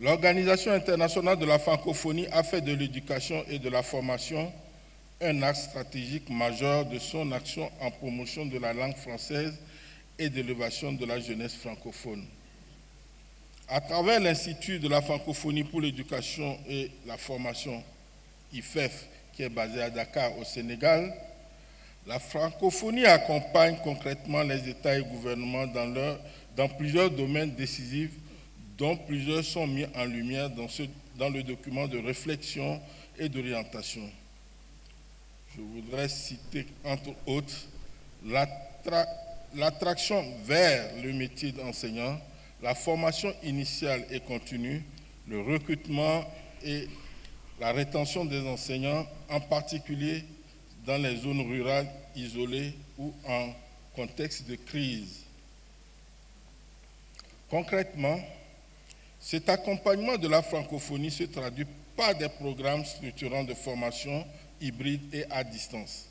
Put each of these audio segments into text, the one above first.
L'Organisation internationale de la francophonie a fait de l'éducation et de la formation un axe stratégique majeur de son action en promotion de la langue française et d'élévation de la jeunesse francophone. À travers l'Institut de la francophonie pour l'éducation et la formation, IFEF, qui est basé à Dakar au Sénégal, la francophonie accompagne concrètement les États et gouvernements dans plusieurs domaines décisifs, dont plusieurs sont mis en lumière dans le document de réflexion et d'orientation. Je voudrais citer, entre autres, l'attraction vers le métier d'enseignant, la formation initiale et continue, le recrutement et la rétention des enseignants, en particulier dans les zones rurales isolées ou en contexte de crise. Concrètement, cet accompagnement de la francophonie se traduit par des programmes structurants de formation hybride et à distance,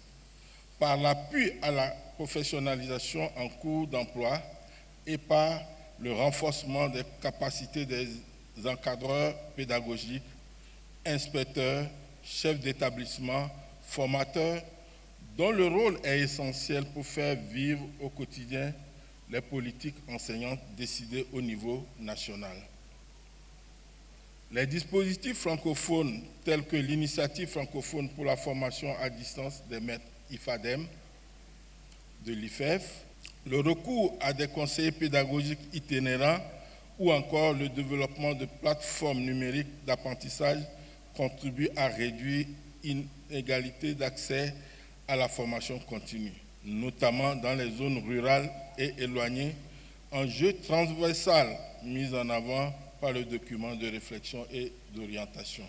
par l'appui à la professionnalisation en cours d'emploi et par le renforcement des capacités des encadreurs pédagogiques, inspecteurs, chefs d'établissement, formateurs, dont le rôle est essentiel pour faire vivre au quotidien les politiques enseignantes décidées au niveau national. Les dispositifs francophones tels que l'initiative francophone pour la formation à distance des maîtres IFADEM, de l'IFEF, le recours à des conseillers pédagogiques itinérants ou encore le développement de plateformes numériques d'apprentissage contribuent à réduire l'inégalité d'accès à la formation continue, notamment dans les zones rurales et éloignées, enjeu transversal mis en avant par le document de réflexion et d'orientation.